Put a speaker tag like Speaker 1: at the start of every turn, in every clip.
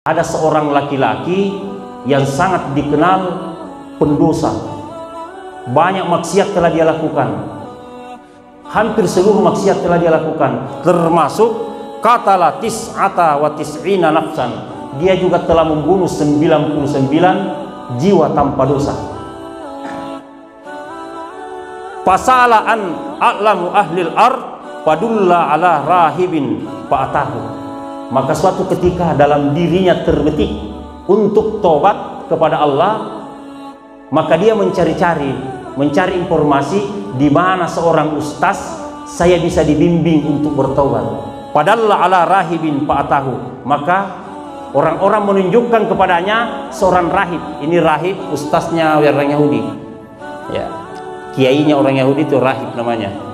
Speaker 1: Ada seorang laki-laki yang sangat dikenal pendosa. Banyak maksiat telah dia lakukan. Hampir seluruh maksiat telah dia lakukan, termasuk qatala tis'ata wa tis'ina nafsan. Dia juga telah membunuh 99 jiwa tanpa dosa. Fasala an a'lamu ahlil ard fadulla ala rahibin fa'atahu. Maka suatu ketika dalam dirinya terbetik untuk tobat kepada Allah, maka dia mencari informasi di mana seorang ustaz saya bisa dibimbing untuk bertobat. Padalla ala rahibin fa'atahu. Maka orang-orang menunjukkan kepadanya seorang rahib. Ini rahib, ustaznya orang Yahudi. Ya, kiainya orang Yahudi itu rahib namanya.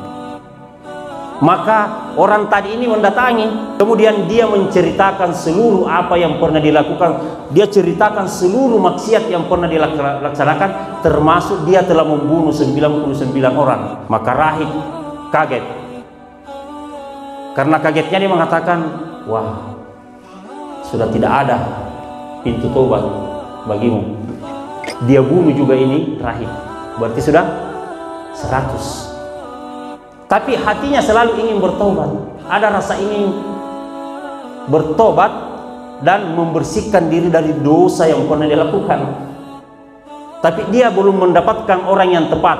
Speaker 1: Maka orang tadi ini mendatangi, kemudian dia menceritakan seluruh apa yang pernah dilakukan. Dia ceritakan seluruh maksiat yang pernah dilaksanakan, termasuk dia telah membunuh 99 orang. Maka rahib kaget. Karena kagetnya dia mengatakan, wah, sudah tidak ada pintu tobat bagimu. Dia bunuh juga ini rahib, berarti sudah 100. Tapi hatinya selalu ingin bertobat. Ada rasa ingin bertobat dan membersihkan diri dari dosa yang pernah dilakukan. Tapi dia belum mendapatkan orang yang tepat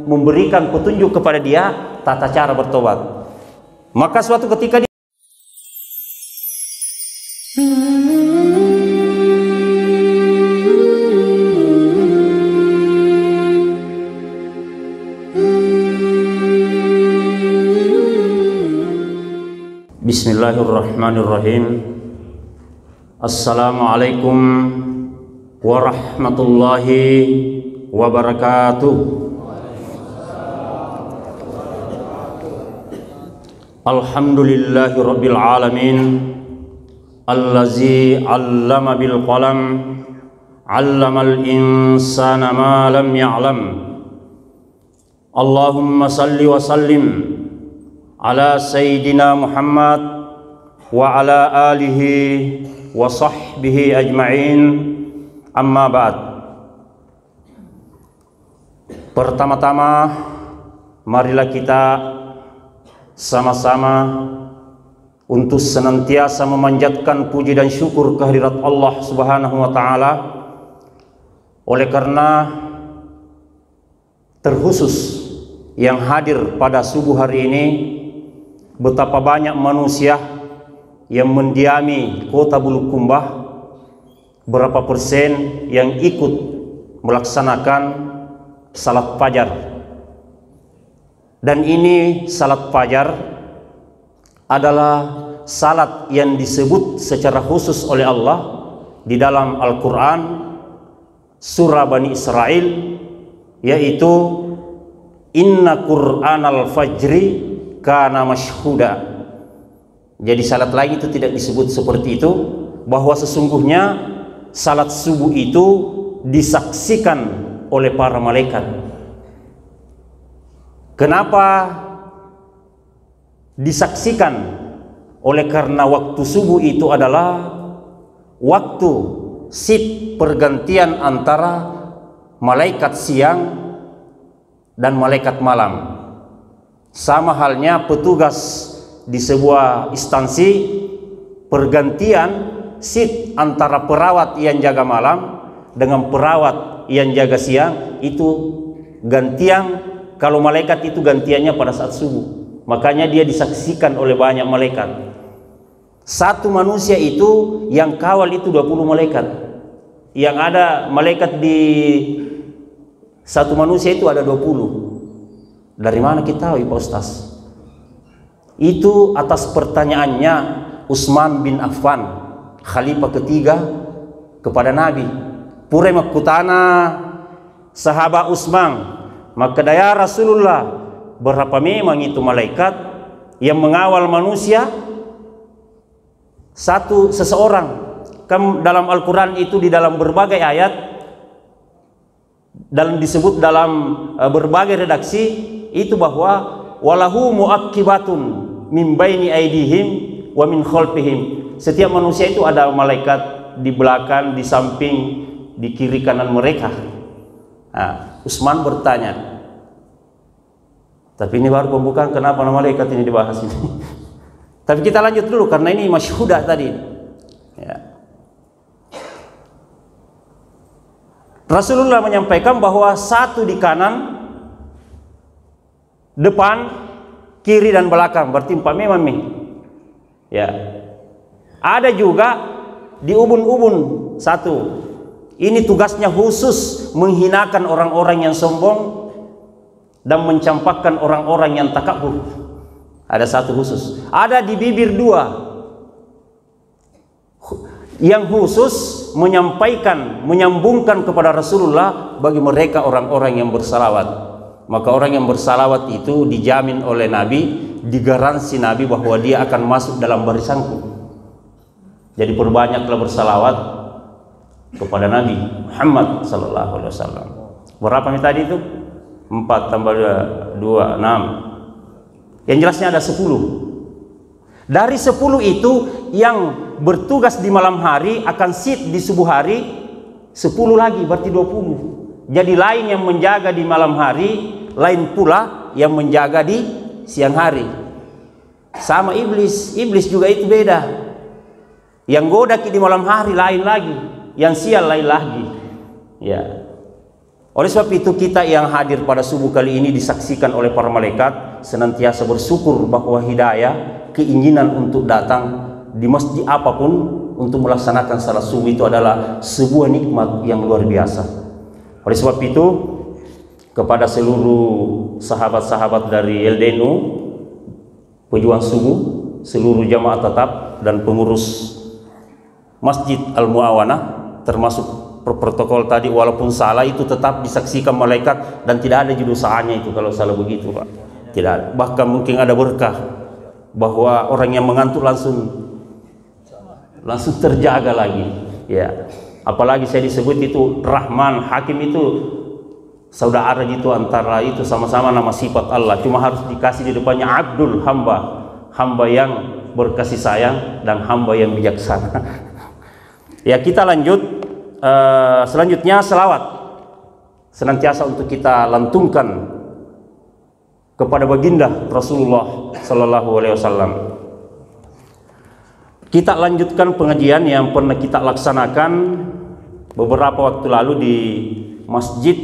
Speaker 1: memberikan petunjuk kepada dia tata cara bertobat. Maka suatu ketika dia Bismillahirrahmanirrahim. Assalamualaikum warahmatullahi wabarakatuh. Alhamdulillahi rabbil alamin, allazi 'allama bil qalam, 'allamal insana ma lam ya'lam. Allahumma salli wa sallim ala sayyidina Muhammad wa ala alihi wa sahbihi ajma'in, amma ba'd. Pertama-tama marilah kita sama-sama untuk senantiasa memanjatkan puji dan syukur kehadirat Allah Subhanahu wa taala, oleh karena terkhusus yang hadir pada subuh hari ini, betapa banyak manusia yang mendiami kota Bulukumba, berapa persen yang ikut melaksanakan salat fajar. Dan ini salat fajar adalah salat yang disebut secara khusus oleh Allah di dalam Al-Quran surah Bani Israel, yaitu inna Qur'anal fajri kana mashhuda. Jadi salat lain itu tidak disebut seperti itu, bahwa sesungguhnya salat subuh itu disaksikan oleh para malaikat. Kenapa disaksikan? Oleh karena waktu subuh itu adalah waktu shift pergantian antara malaikat siang dan malaikat malam. Sama halnya petugas di sebuah instansi, pergantian shift antara perawat yang jaga malam dengan perawat yang jaga siang itu gantian. Kalau malaikat itu gantiannya pada saat subuh. Makanya dia disaksikan oleh banyak malaikat. Satu manusia itu yang kawal itu 20 malaikat. Yang ada malaikat di satu manusia itu ada 20. Dari mana kita tahu, Pak Ustaz? Itu atas pertanyaannya Utsman bin Affan, khalifah ketiga kepada Nabi. Pure makutana sahabat Utsman, maka daya Rasulullah, berapa memang itu malaikat yang mengawal manusia? Seseorang. Dalam Al-Quran itu di dalam berbagai ayat, dalam disebut dalam berbagai redaksi itu bahwa walahu muakkibatun min baini aidihim wa min khalfihim. Setiap manusia itu ada malaikat di belakang, di samping, di kiri kanan mereka. Nah, Utsman bertanya, tapi ini baru pembukaan, kenapa nama malaikat ini dibahas ini? Tapi kita lanjut dulu karena ini masyhudah tadi. Ya. Rasulullah menyampaikan bahwa satu di kanan, depan, kiri dan belakang, berarti 4 memang nih. Ya. Ada juga di ubun-ubun satu. Ini tugasnya khusus menghinakan orang-orang yang sombong dan mencampakkan orang-orang yang takabur. Ada satu khusus. Ada di bibir 2 yang khusus menyampaikan, menyambungkan kepada Rasulullah bagi mereka orang-orang yang bersalawat. Maka orang yang bersalawat itu dijamin oleh Nabi, digaransi Nabi bahwa dia akan masuk dalam barisanku. Jadi perbanyaklah bersalawat kepada Nabi Muhammad sallallahu alaihi wasallam. Berapa nih tadi itu? 4 tambah 2, 6. Yang jelasnya ada 10. Dari 10 itu yang bertugas di malam hari akan sit di subuh hari, 10 lagi berarti 20. Jadi lain yang menjaga di malam hari, lain pula yang menjaga di siang hari. Sama iblis, iblis juga itu beda. Yang goda di malam hari lain lagi, yang siang lain lagi. Ya. Oleh sebab itu kita yang hadir pada subuh kali ini disaksikan oleh para malaikat senantiasa bersyukur bahwa hidayah, keinginan untuk datang di masjid apapun untuk melaksanakan salat subuh itu adalah sebuah nikmat yang luar biasa. Oleh sebab itu kepada seluruh sahabat-sahabat dari LDNU, pejuang subuh, seluruh jamaah tetap dan pengurus Masjid Al-Mu'awanah, termasuk protokol tadi, walaupun salah itu tetap disaksikan malaikat dan tidak ada dosaannya itu kalau salah begitu, Pak. Tidak ada. Bahkan mungkin ada berkah bahwa orang yang mengantuk langsung terjaga lagi. Ya. Apalagi saya disebut itu Rahman, Hakim itu saudara itu, antara itu sama-sama nama sifat Allah. Cuma harus dikasih di depannya Abdul, hamba yang berkasih sayang dan hamba yang bijaksana. Ya, kita lanjut. Selanjutnya selawat senantiasa untuk kita lantungkan kepada baginda Rasulullah Sallallahu Alaihi Wasallam. Kita lanjutkan pengajian yang pernah kita laksanakan beberapa waktu lalu di Masjid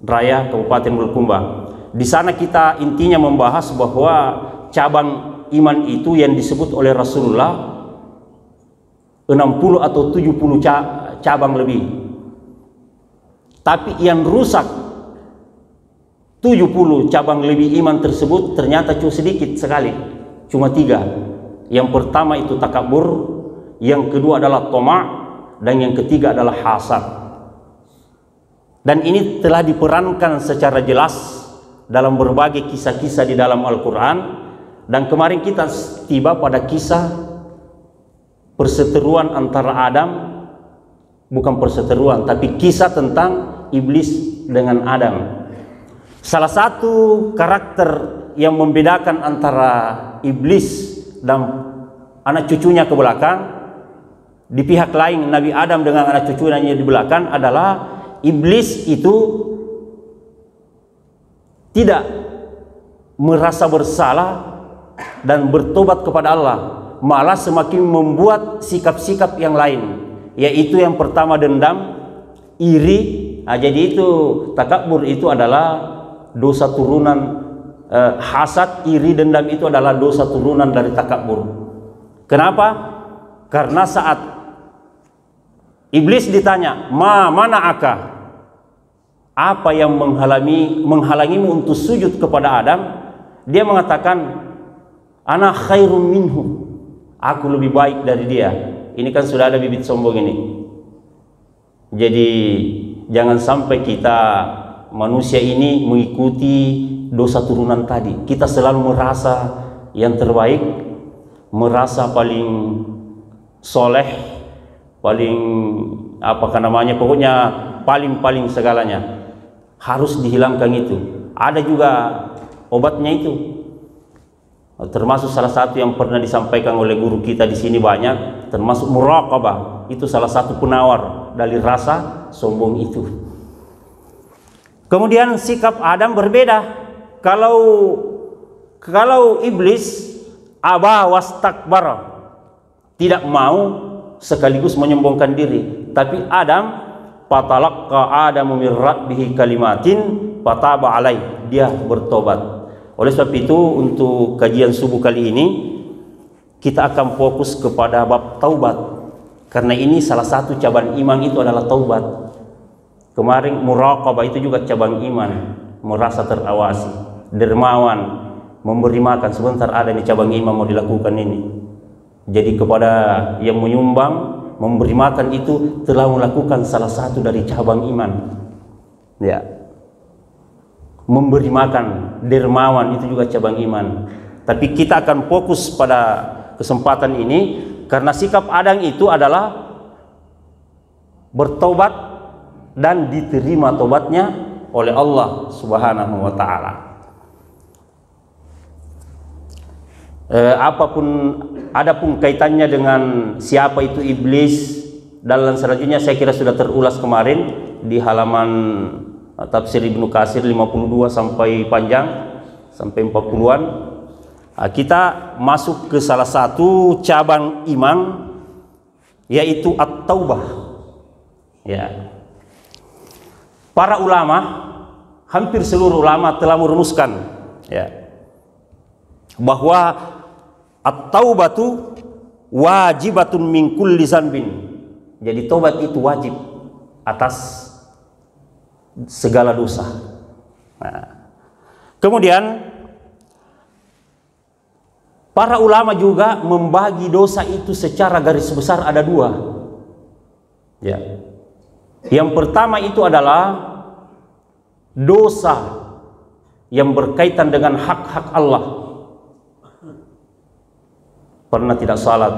Speaker 1: Raya Kabupaten Bulukumba. Di sana kita intinya membahas bahwa cabang iman itu yang disebut oleh Rasulullah 60 atau 70 cabang lebih. Tapi yang rusak 70 cabang lebih iman tersebut ternyata cuma sedikit sekali, cuma 3. Yang pertama itu takabur, yang kedua adalah toma', dan yang ketiga adalah hasad. Dan ini telah diperankan secara jelas dalam berbagai kisah-kisah di dalam Al-Quran. Dan kemarin kita tiba pada kisah perseteruan antara Adam, bukan perseteruan, tapi kisah tentang iblis dengan Adam. Salah satu karakter yang membedakan antara iblis dan anak cucunya ke belakang, di pihak lain Nabi Adam dengan anak cucunya di belakang, adalah iblis itu tidak merasa bersalah dan bertobat kepada Allah, malah semakin membuat sikap-sikap yang lain, yaitu yang pertama dendam, iri. Nah, jadi itu takabur itu adalah dosa turunan, hasad, iri, dendam itu adalah dosa turunan dari takabur. Kenapa? Karena saat iblis ditanya, mana akah? Apa yang menghalangimu untuk sujud kepada Adam? Dia mengatakan, ana khairum minhu. Aku lebih baik dari dia. Ini kan sudah ada bibit sombong ini. Jadi jangan sampai kita manusia ini mengikuti dosa turunan tadi. Kita selalu merasa yang terbaik, merasa paling soleh, paling pokoknya paling segalanya. Harus dihilangkan itu. Ada juga obatnya itu. Termasuk salah satu yang pernah disampaikan oleh guru kita di sini banyak, termasuk muraqabah. Itu salah satu penawar dari rasa sombong itu. Kemudian sikap Adam berbeda. Kalau iblis aba wastakbara, tidak mau sekaligus menyombongkan diri, tapi Adam fatalaqqa Adamu min rabbih kalimatin fataba alai, dia bertobat. Oleh sebab itu untuk kajian subuh kali ini kita akan fokus kepada bab taubat, karena ini salah satu cabang iman itu adalah taubat. Kemarin muraqabah itu juga cabang iman, merasa terawasi, dermawan, memberi makan. Sebentar ada di cabang iman mau dilakukan ini. Jadi kepada yang menyumbang, memberi makan itu telah melakukan salah satu dari cabang iman. Ya, memberi makan, dermawan itu juga cabang iman. Tapi kita akan fokus pada kesempatan ini karena sikap Adam itu adalah bertobat dan diterima tobatnya oleh Allah Subhanahu wa taala. Adapun kaitannya dengan siapa itu iblis dan selanjutnya saya kira sudah terulas kemarin di halaman tafsir Ibnu Katsir 52 sampai panjang sampai 40-an. Kita masuk ke salah satu cabang iman, yaitu at-taubah. Ya. Para ulama, hampir seluruh ulama telah merumuskan ya, bahwa at-taubatu wajibatun min kulli zanbin. Jadi taubat itu wajib atas segala dosa. Nah, kemudian para ulama juga membagi dosa itu secara garis besar ada dua. Ya. Yang pertama itu adalah dosa yang berkaitan dengan hak-hak Allah. Pernah tidak salat,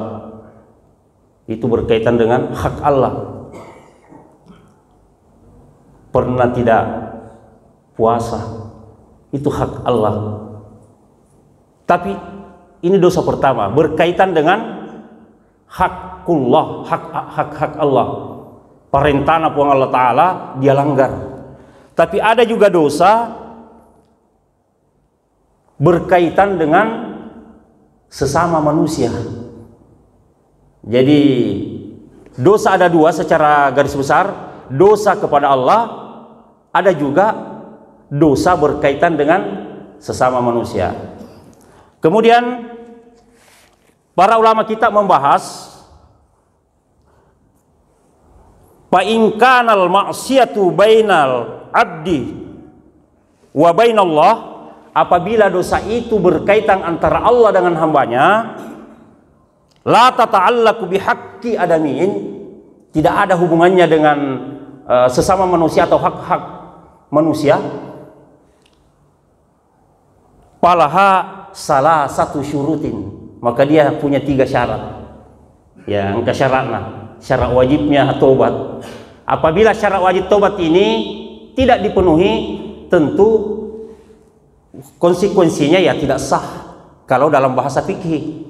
Speaker 1: itu berkaitan dengan hak Allah. Pernah tidak puasa, itu hak Allah. Tapi ini dosa pertama, berkaitan dengan hakullah, hak Allah. Perintah apa Allah Ta'ala dia langgar. Tapi ada juga dosa berkaitan dengan sesama manusia. Jadi dosa ada dua secara garis besar, dosa kepada Allah, ada juga dosa berkaitan dengan sesama manusia. Kemudian para ulama kita membahas fa in kanal ma'siyatu bainal abdi wa bainallah, apabila dosa itu berkaitan antara Allah dengan hambanya, la tata'allaqu bihaqqi adamin, tidak ada hubungannya dengan sesama manusia atau hak-hak manusia, palaha salah satu syurutin, maka dia punya 3 syarat. Ya, angka syaratnya. Syarat wajibnya taubat. Apabila syarat wajib taubat ini tidak dipenuhi, tentu konsekuensinya ya tidak sah kalau dalam bahasa fikih.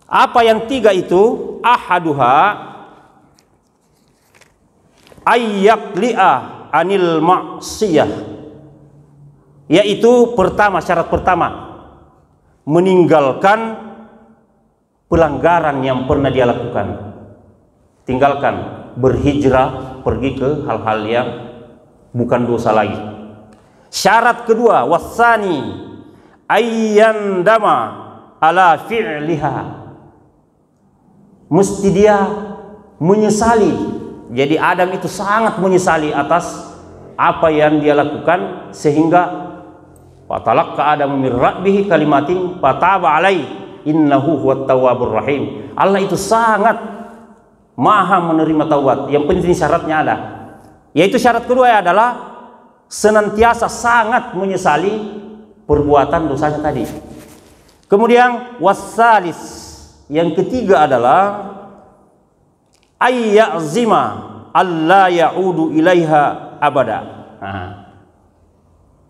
Speaker 1: Apa yang 3 itu? Ahaduha ayyaqli'a anil ma'siyah, yaitu pertama, syarat pertama, meninggalkan pelanggaran yang pernah dia lakukan. Tinggalkan, berhijrah, pergi ke hal-hal yang bukan dosa lagi. Syarat kedua, wasani ayyandama ala fi'liha, mesti dia menyesali. Jadi Adam itu sangat menyesali atas apa yang dia lakukan, sehingga fatalaqqa Adamu min rabbih kalimatin fataba alaihi innahu huwat tawwabur rahim. Allah itu sangat maha menerima taubat. Yang penting syaratnya ada, yaitu syarat kedua adalah senantiasa sangat menyesali perbuatan dosanya tadi. Kemudian wasalis, yang ketiga adalah ayyazima alla ya'udu ilaiha abada.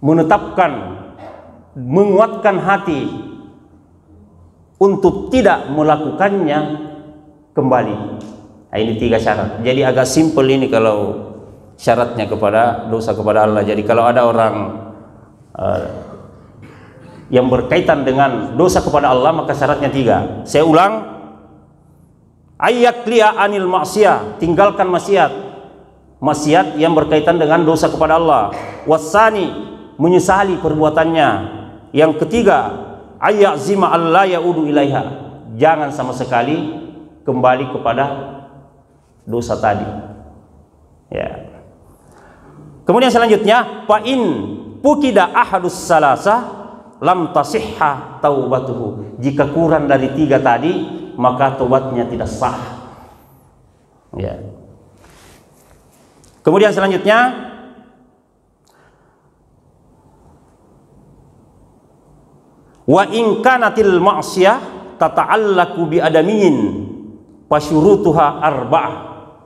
Speaker 1: Menetapkan, menguatkan hati untuk tidak melakukannya kembali. Nah, ini 3 syarat. Jadi agak simpel ini kalau syaratnya kepada dosa kepada Allah. Jadi kalau ada orang yang berkaitan dengan dosa kepada Allah, maka syaratnya 3. Saya ulang, ayyakliya anil maksiyah, tinggalkan maksiat yang berkaitan dengan dosa kepada Allah. Wasani, menyesali perbuatannya. Yang ketiga, ayyazima alla yaudu ilaiha, jangan sama sekali kembali kepada dosa tadi. Ya. Kemudian selanjutnya, fa in pukida ahadus salasa lam tasihha taubatuhu, jika kurang dari 3 tadi maka taubatnya tidak sah. Ya. Kemudian selanjutnya, wa in kanatil ma'siyah tata'allaku bi adamiyin fasyurutuha arba'ah.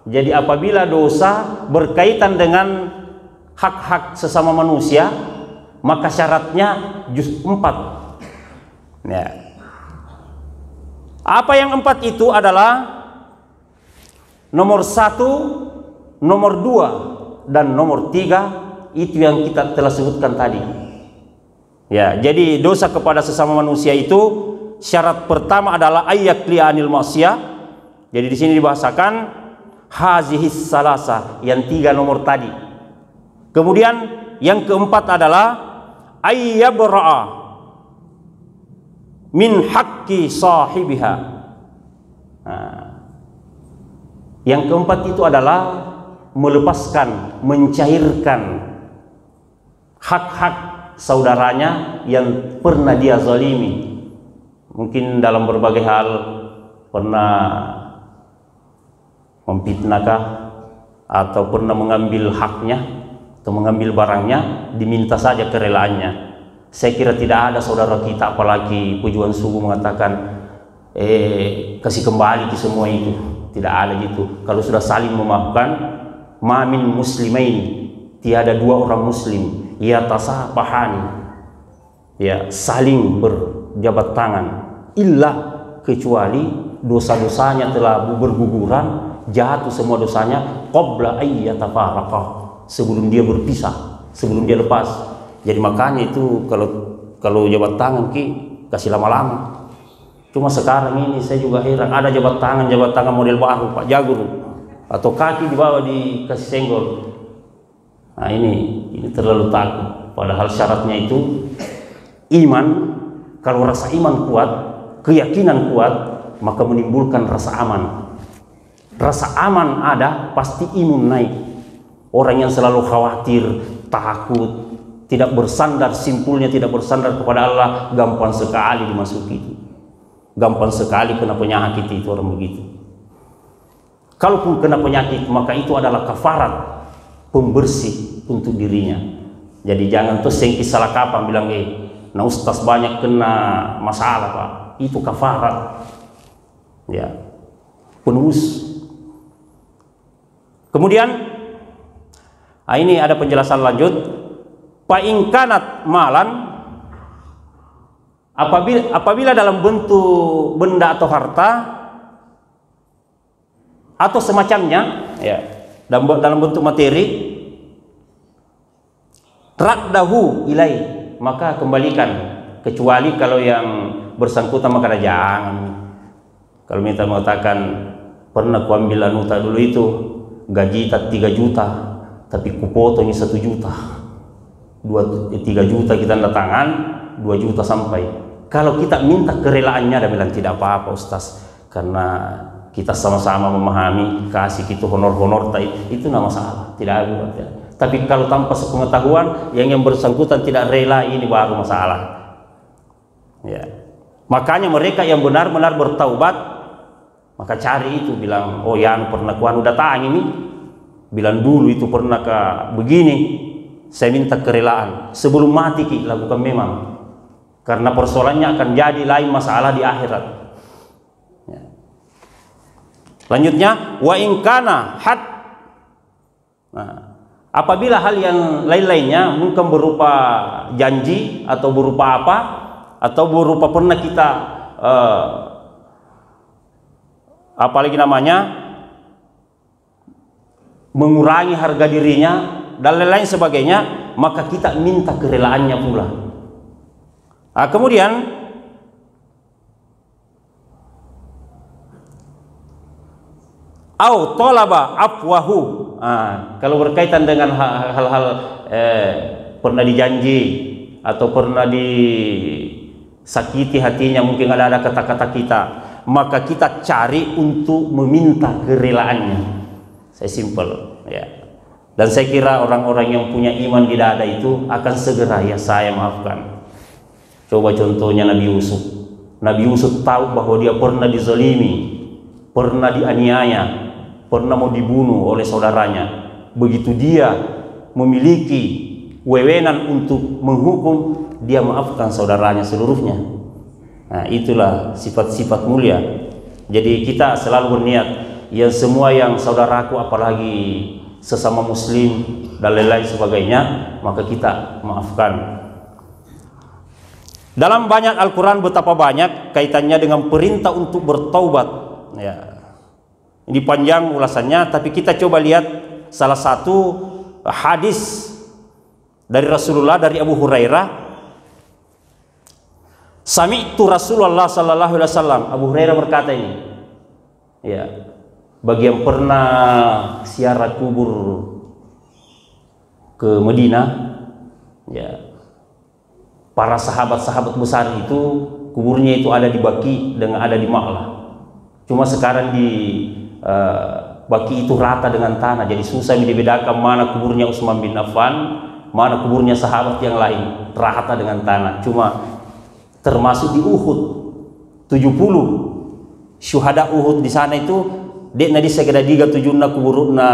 Speaker 1: Jadi apabila dosa berkaitan dengan hak-hak sesama manusia, maka syaratnya 4. Ya. Apa yang 4 itu adalah nomor 1, nomor 2, dan nomor 3, itu yang kita telah sebutkan tadi. Ya, jadi dosa kepada sesama manusia itu syarat pertama adalah ayyakliya anil maksiyah. Jadi di sini dibahasakan hazihis salasa, yang 3 nomor tadi. Kemudian yang keempat adalah ayyabra'a min haqqi sahibiha. Nah, yang keempat itu adalah melepaskan, mencairkan hak-hak saudaranya yang pernah dia zalimi. Mungkin dalam berbagai hal, pernah memfitnahkah, atau pernah mengambil haknya atau mengambil barangnya, diminta saja kerelaannya. Saya kira tidak ada saudara kita, apalagi pujuan subuh mengatakan kasih kembali ke semua itu. Tidak ada gitu. Kalau sudah saling memaafkan, mamin muslimain, tiada 2 orang muslim ya tasafahani, ya saling berjabat tangan, illa kecuali dosa-dosanya telah berguguran, jatuh semua dosanya, qabla ayyatafaraqah, sebelum dia berpisah, sebelum dia lepas. Jadi makanya itu kalau jabat tangan kasih lama-lama. Cuma sekarang ini saya juga heran, ada jabat tangan model baru, Pak Jagur, atau kaki dibawa dikasih senggol. Nah ini terlalu takut. Padahal syaratnya itu iman. Kalau rasa iman kuat, keyakinan kuat, maka menimbulkan rasa aman. Rasa aman ada, pasti imun naik. Orang yang selalu khawatir, takut, tidak bersandar, simpulnya tidak bersandar kepada Allah, gampang sekali dimasuki itu. Gampang sekali kena penyakit itu orang begitu. Kalaupun kena penyakit, maka itu adalah kafarat, pembersih untuk dirinya. Jadi jangan tuh sengki salah kapan bilang nah ustaz banyak kena masalah Pak, itu kafarat. Ya, penebus. Kemudian ini ada penjelasan lanjut. Fa in kanat malan, apabila dalam bentuk benda atau harta atau semacamnya, ya, dalam bentuk materi, raddahu ilai, maka kembalikan, kecuali kalau yang bersangkutan maka jangan. Kalau minta mengatakan pernah kuambil anuta dulu itu gaji 3 juta, tapi kupotongnya 1 juta, 3 juta kita tanda tangan, 2 juta sampai. Kalau kita minta kerelaannya, dia bilang tidak apa-apa Ustaz, karena kita sama-sama memahami, kasih gitu honor-honor, itu nggak masalah, tidak ada. Ya. Tapi kalau tanpa sepengetahuan, yang bersangkutan tidak rela, ini baru masalah. Ya. Makanya mereka yang benar-benar bertaubat, maka cari itu, bilang, oh yang pernah kuan udah tanya ini, bilang dulu itu pernah ke begini, saya minta kerelaan sebelum mati lakukan memang. Karena persoalannya akan jadi lain masalah di akhirat. Ya. Selanjutnya, wa in kana had. Nah, apabila hal yang lain-lainnya mungkin berupa janji atau berupa apa, atau berupa pernah kita apalagi namanya, mengurangi harga dirinya dan lain-lain sebagainya, maka kita minta kerelaannya pula. Kemudian au talaba afwahu. Kalau berkaitan dengan hal-hal pernah dijanji atau pernah disakiti hatinya, mungkin ada kata-kata kita, maka kita cari untuk meminta kerelaannya. Saya simpel, ya. Dan saya kira orang-orang yang punya iman di dada itu akan segera, ya saya maafkan. Coba contohnya Nabi Yusuf. Nabi Yusuf tahu bahwa dia pernah dizalimi, pernah dianiaya, pernah mau dibunuh oleh saudaranya. Begitu dia memiliki wewenang untuk menghukum, dia maafkan saudaranya seluruhnya. Nah, itulah sifat-sifat mulia. Jadi kita selalu berniat, ya semua yang saudaraku, apalagi sesama muslim dan lain-lain sebagainya, maka kita maafkan. Dalam banyak Al-Quran betapa banyak kaitannya dengan perintah untuk bertaubat, ya. Ini panjang ulasannya, tapi kita coba lihat salah satu hadis dari Rasulullah, dari Abu Hurairah. Sami'tu Rasulullah sallallahu alaihi wasallam. Abu Hurairah berkata ini, ya, bagi yang pernah ziarah kubur ke Madinah, ya, para sahabat-sahabat besar itu kuburnya itu ada di Baqi dengan ada di Ma'lah. Cuma sekarang di Baqi itu rata dengan tanah, jadi susah dibedakan mana kuburnya Utsman bin Affan, mana kuburnya sahabat yang lain, rata dengan tanah. Cuma termasuk di Uhud 70 syuhada Uhud di sana itu dek nadi segera diga tujunna kuburna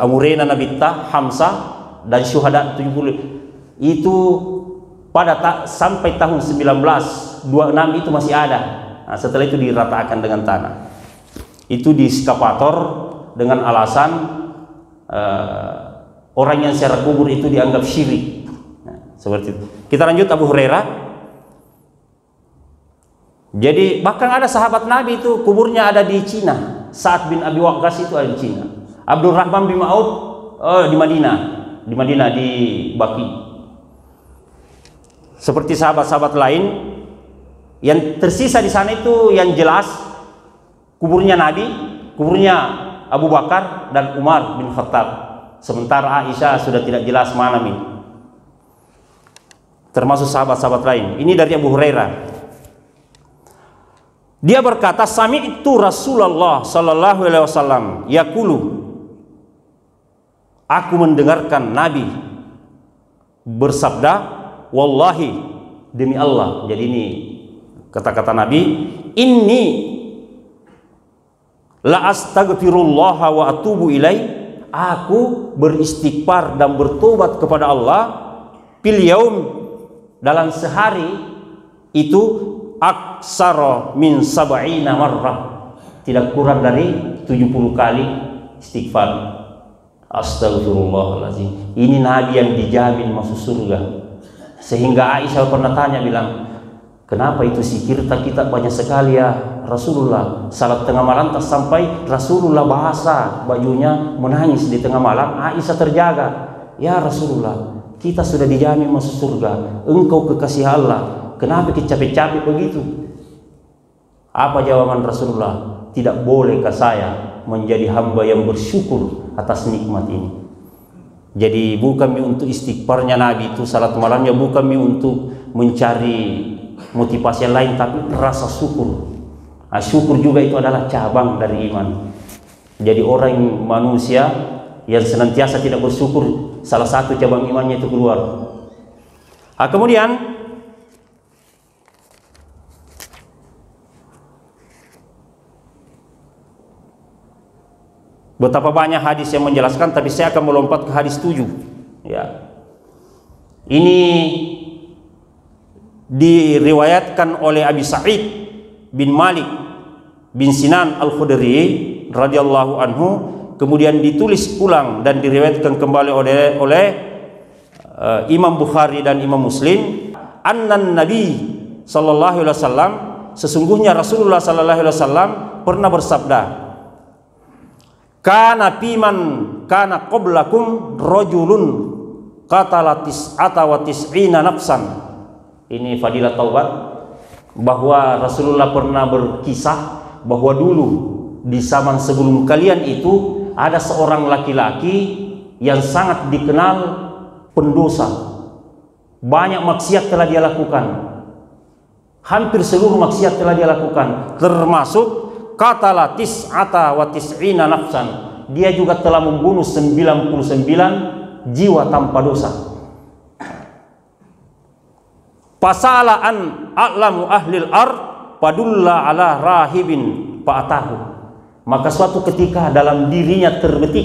Speaker 1: Amurena Nabita Hamzah dan syuhada 70 itu pada sampai tahun 1926 itu masih ada. Nah, setelah itu diratakan dengan tanah. Itu di eskavator dengan alasan orang yang ziarah kubur itu dianggap syirik. Nah, seperti itu. Kita lanjut Abu Hurairah. Jadi bahkan ada sahabat Nabi itu kuburnya ada di Cina. Sa'ad bin Abi Waqqas itu ada di Cina. Abdurrahman bin Auf di Madinah, di Baqi. Seperti sahabat-sahabat lain yang tersisa di sana itu yang jelas kuburnya Nabi, kuburnya Abu Bakar dan Umar bin Khattab. Sementara Aisyah sudah tidak jelas mana ini. Termasuk sahabat-sahabat lain. Ini dari Abu Hurairah. Dia berkata, sami'tu Rasulullah sallallahu alaihi wasallam yaqulu. Aku mendengarkan Nabi bersabda, wallahi, demi Allah. Jadi ini kata-kata Nabi, inni la astaghfirullah wa atubu ilai. Aku beristighfar dan bertobat kepada Allah fil yaum, dalam sehari itu aksara min sab'ina marrah, tidak kurang dari 70 kali istighfar. Astagfirullahaladzim. Ini Nabi yang dijamin masuk surga. Sehingga Aisyah pernah tanya, bilang, kenapa itu zikir kita banyak sekali ya Rasulullah? Salat tengah malam tak sampai Rasulullah bahasa bajunya menangis di tengah malam. Aisyah terjaga. Ya Rasulullah, kita sudah dijamin masuk surga, engkau kekasih Allah, kenapa kita capek-capek begitu? Apa jawaban Rasulullah? Tidak bolehkah saya menjadi hamba yang bersyukur atas nikmat ini? Jadi bukan untuk istighfarnya Nabi itu salat malamnya, bukan untuk mencari motivasi yang lain, tapi rasa syukur. Nah, syukur juga itu adalah cabang dari iman. Jadi orang manusia yang senantiasa tidak bersyukur, salah satu cabang imannya itu keluar. Nah, kemudian betapa banyak hadis yang menjelaskan, tapi saya akan melompat ke hadis 7. Ya. Ini diriwayatkan oleh Abi Sa'id bin Malik bin Sinan Al-Khudri radhiyallahu anhu, kemudian ditulis ulang dan diriwayatkan kembali oleh Imam Bukhari dan Imam Muslim. Annan Nabi sallallahu alaihi wasallam, sesungguhnya Rasulullah sallallahu alaihi wasallam pernah bersabda, kana piman kana qablakum rajulun qatala tis'ata wa tis'ina nafsan. Ini fadilah taubat, bahwa Rasulullah pernah berkisah bahwa dulu di zaman sebelum kalian itu ada seorang laki-laki yang sangat dikenal pendosa. Banyak maksiat telah dia lakukan. Hampir seluruh maksiat telah dia lakukan, termasuk qatala tis'ata wa tis'ina nafsan. Dia juga telah membunuh 99 jiwa tanpa dosa. Fasala an a'lamu ahlil ard padulla ala rahibin fa'atahu. Maka suatu ketika dalam dirinya terbetik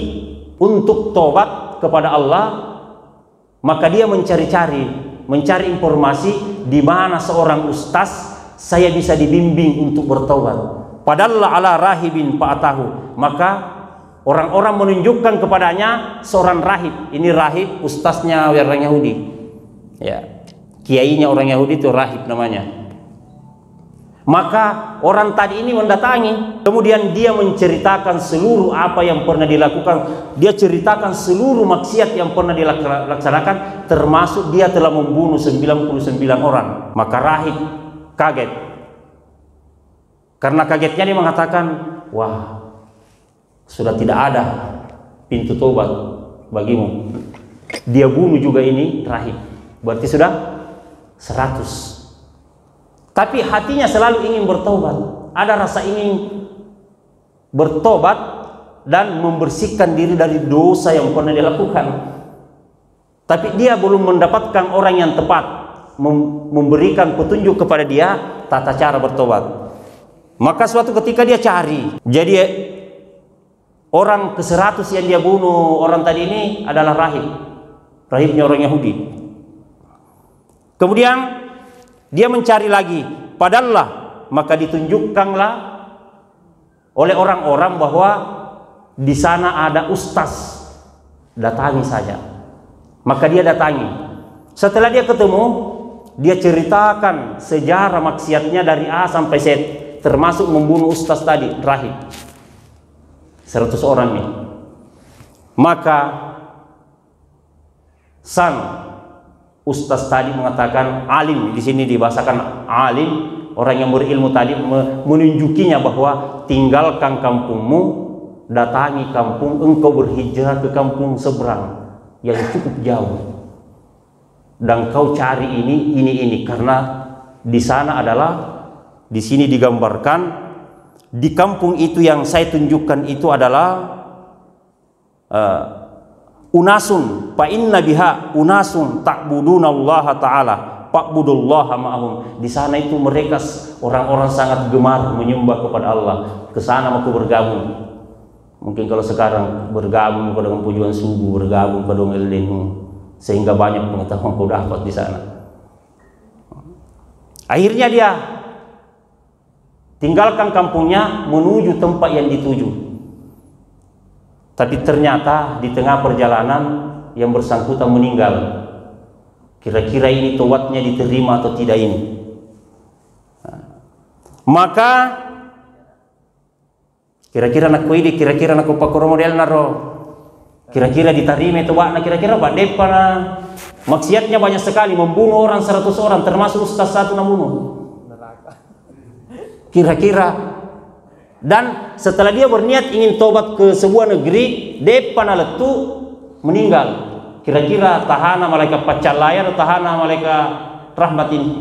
Speaker 1: untuk tobat kepada Allah, maka dia mencari informasi di mana seorang ustaz saya bisa dibimbing untuk bertobat. Padalla ala rahibin fa'atahu. Maka orang-orang menunjukkan kepadanya seorang rahib. Ini rahib, ustaznya orang Yahudi. Ya, kiainya orang Yahudi itu rahib namanya. Maka orang tadi ini mendatangi, kemudian dia menceritakan seluruh apa yang pernah dilakukan. Dia ceritakan seluruh maksiat yang pernah dilaksanakan, termasuk dia telah membunuh 99 orang. Maka rahib kaget. Karena kagetnya dia mengatakan, wah, sudah tidak ada pintu tobat bagimu. Dia bunuh juga ini rahib, berarti sudah 100. Tapi hatinya selalu ingin bertobat. Ada rasa ingin bertobat dan membersihkan diri dari dosa yang pernah dilakukan. Tapi dia belum mendapatkan orang yang tepat memberikan petunjuk kepada dia tata cara bertobat. Maka suatu ketika dia cari. Jadi orang ke-100 yang dia bunuh orang tadi ini adalah rahib. Rahibnya orang Yahudi. Kemudian dia mencari lagi, padahal maka ditunjukkanlah oleh orang-orang bahwa di sana ada ustaz, datangi saja. Maka dia datangi. Setelah dia ketemu, dia ceritakan sejarah maksiatnya dari A sampai Z, termasuk membunuh ustaz tadi, rahib. 100 orang nih. Maka ustaz tadi mengatakan, alim di sini dibahasakan alim, orang yang berilmu tadi menunjukinya bahwa tinggalkan kampungmu, datangi kampung, engkau berhijrah ke kampung seberang yang cukup jauh, dan kau cari ini karena di sana adalah, di sini digambarkan di kampung itu yang saya tunjukkan itu adalah unasun fa inna biha unasun ta'budunallaha ta'ala fa'budullaha ma'ahum. Di sana itu mereka orang-orang sangat gemar menyembah kepada Allah. Ke sana aku bergabung. Mungkin kalau sekarang bergabung pada pujuan subuh, bergabung pada ilmu, sehingga banyak pengetahuan kau dapat di sana. Akhirnya dia tinggalkan kampungnya menuju tempat yang dituju. Tapi ternyata di tengah perjalanan yang bersangkutan meninggal. Kira-kira ini tobatnya diterima atau tidak ini? Maka kira-kira nak kuidi, kira-kira nak pakoro model naro, kira-kira diterima tobatnya, kira-kira pak depana. Maksiatnya banyak sekali, membunuh orang 100 orang, termasuk ustaz satu namunuh. Kira-kira. Dan setelah dia berniat ingin tobat ke sebuah negeri, depan letu meninggal. Kira-kira tahana malaikat pacalaya atau tahana malaikat rahmat ini?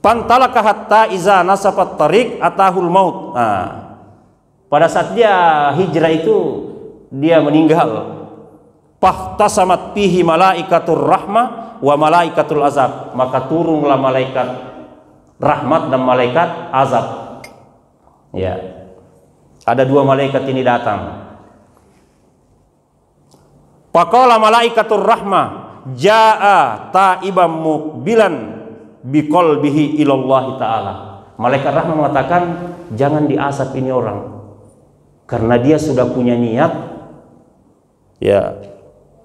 Speaker 1: Pantalaka hatta iza nasafat tariq atahul maut. Pada saat dia hijrah itu dia meninggal. Fahtasamat fihi malaikatur rahmah wa malaikatul azab. Maka turunlah malaikat rahmat dan malaikat azab. Ya. Ada dua malaikat ini datang. Faqala malaikatur rahmah jaa ta'iban muqbilan biqalbihi ilallah ta'ala. Malaikat rahmah mengatakan, jangan diasap ini orang, karena dia sudah punya niat ya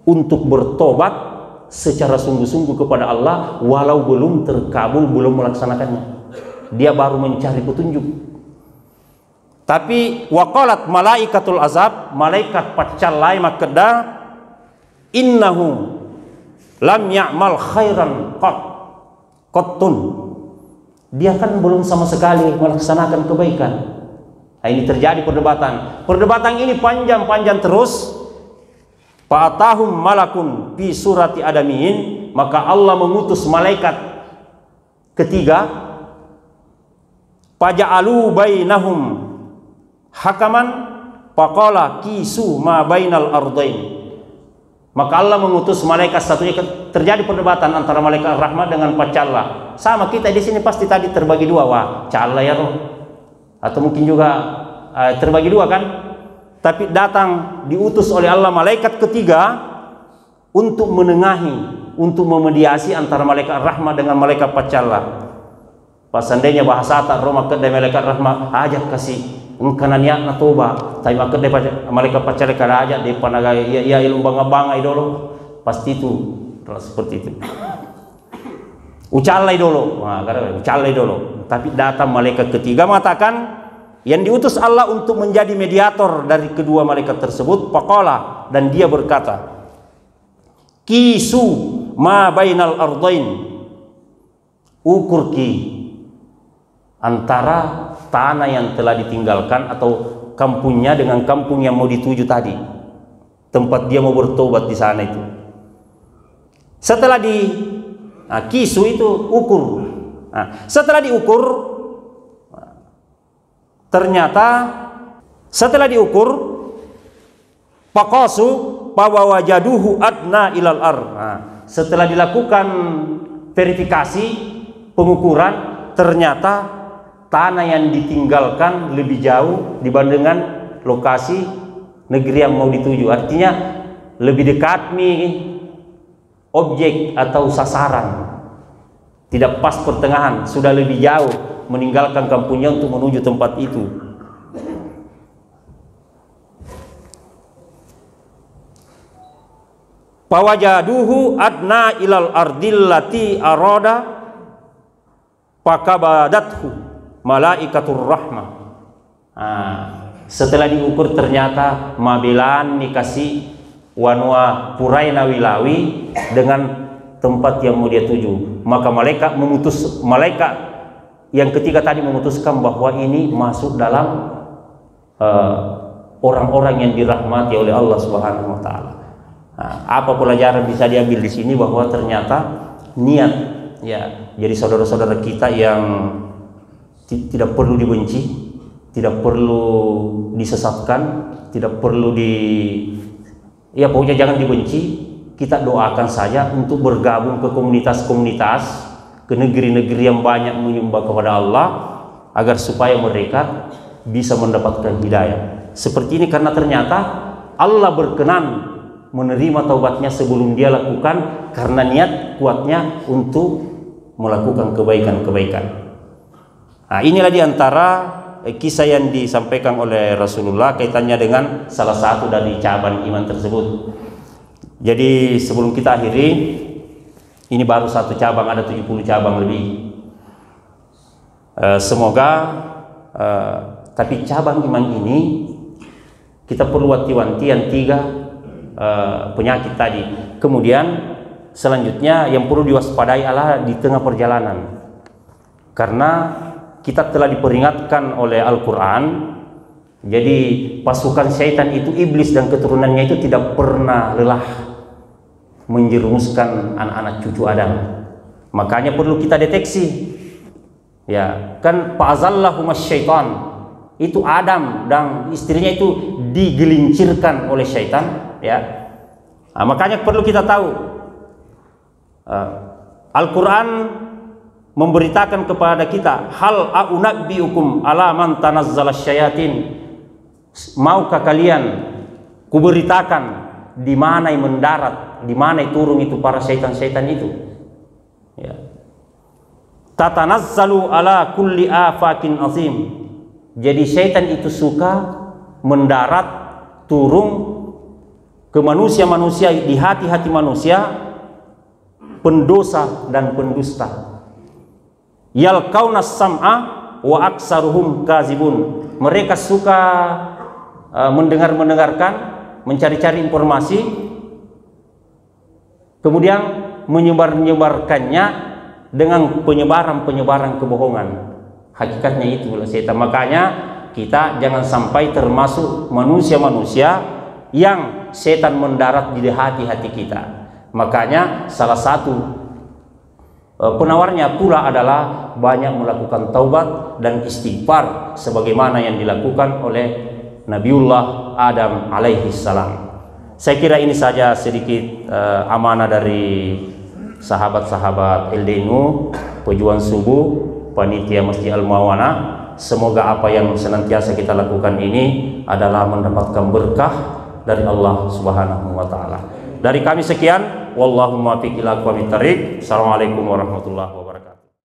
Speaker 1: untuk bertobat secara sungguh-sungguh kepada Allah walau belum terkabul, belum melaksanakannya. Dia baru mencari petunjuk. Tapi waqalat malaikatul azab, malaikat pacalai makeda, innahu lam ya'mal khairan qattun. Dia kan belum sama sekali melaksanakan kebaikan. Nah, ini terjadi perdebatan. Perdebatan ini panjang terus. Fa'atahum malakun fi surati adamiin, maka Allah mengutus malaikat ketiga, faja'alu bainahum hakaman faqala kisu ma bainal ardain. Maka Allah mengutus malaikat satunya. Terjadi perdebatan antara malaikat rahmat dengan pacalla. Sama kita di sini pasti tadi terbagi dua, wah calla ya roh, atau mungkin juga terbagi dua kan. Tapi datang diutus oleh Allah malaikat ketiga untuk menengahi, untuk memediasi antara malaikat rahmat dengan malaikat pacalla. Pas seandainya bahasa tak Roma kedai malaikat rahmat ajak kasih engkana niat na toba, tapi kedai malaikat pacalla kada ajak di panaga ya ilmu bangga idolo, pasti itu seperti itu. Ucalai dulu, ucalai dulu. Tapi datang malaikat ketiga mengatakan, yang diutus Allah untuk menjadi mediator dari kedua malaikat tersebut, faqala, dan dia berkata, kisu ma bainal ardain, ukur ki antara tanah yang telah ditinggalkan atau kampungnya dengan kampung yang mau dituju tadi, tempat dia mau bertobat di sana itu. Setelah kisu itu ukur. Setelah diukur, ternyata setelah diukur, faqasu fawajaduhu adna ilal ar. Setelah dilakukan verifikasi pengukuran, ternyata tanah yang ditinggalkan lebih jauh dibandingkan lokasi negeri yang mau dituju. Artinya lebih dekat nih objek atau sasaran, tidak pas pertengahan, sudah lebih jauh meninggalkan kampungnya untuk menuju tempat itu. Fawajaduhu adna ilal ardillati arada fakabadathu malaikatur rahmah. Setelah diukur ternyata mabilan dikasih wanwa puraina wilawi dengan tempat yang mau dia tuju. Maka malaikat yang ketiga tadi memutuskan bahwa ini masuk dalam orang-orang yang dirahmati oleh Allah Subhanahu wa taala. Apa pelajaran bisa diambil di sini? Bahwa ternyata niat, ya, jadi saudara-saudara kita yang tidak perlu dibenci, tidak perlu disesatkan, tidak perlu pokoknya jangan dibenci. Kita doakan saja untuk bergabung ke komunitas-komunitas, ke negeri-negeri yang banyak menyembah kepada Allah, agar supaya mereka bisa mendapatkan hidayah. Seperti ini karena ternyata Allah berkenan menerima taubatnya sebelum dia lakukan, karena niat kuatnya untuk melakukan kebaikan-kebaikan. Inilah diantara kisah yang disampaikan oleh Rasulullah kaitannya dengan salah satu dari cabang iman tersebut. Jadi sebelum kita akhiri, ini baru satu cabang, ada 70 cabang lebih. Semoga tapi cabang iman ini kita perlu wanti-wanti yang 3 penyakit tadi. Kemudian selanjutnya yang perlu diwaspadai adalah di tengah perjalanan, karena kita telah diperingatkan oleh Al-Quran. Jadi pasukan syaitan itu, iblis dan keturunannya itu tidak pernah lelah menjerumuskan anak-anak cucu Adam. Makanya perlu kita deteksi, ya kan, fa'azallahumas syaitan, itu Adam dan istrinya itu digelincirkan oleh syaitan, ya. Makanya perlu kita tahu, Al-Quran memberitakan kepada kita, hal a'unabbiukum ala man tanazzala syayatin, maukah kalian kuberitakan di mana yang mendarat, di mana yang turun itu para syaitan-syaitan itu, ya. Tatanazzalu ala kulli afakin azim. Jadi syaitan itu suka mendarat, turun ke manusia-manusia, di hati-hati manusia, pendosa dan pendusta. Yalqauna sam'a wa aksaruhum kazibun. Mereka suka mendengarkan, mencari-cari informasi, kemudian menyebarkannya dengan penyebaran kebohongan. Hakikatnya itu setan. Makanya kita jangan sampai termasuk manusia-manusia yang setan mendarat di hati-hati kita. Makanya salah satu penawarnya pula adalah banyak melakukan taubat dan istighfar sebagaimana yang dilakukan oleh Nabiullah Adam alaihi salam. Saya kira ini saja sedikit amanah dari sahabat-sahabat LDNU, pejuang subuh, panitia Masjid Al-Muawana. Semoga apa yang senantiasa kita lakukan ini adalah mendapatkan berkah dari Allah Subhanahu wa taala. Dari kami sekian, wallahu muwaffiq ila aqwamit thariq. Assalamualaikum warahmatullahi wabarakatuh.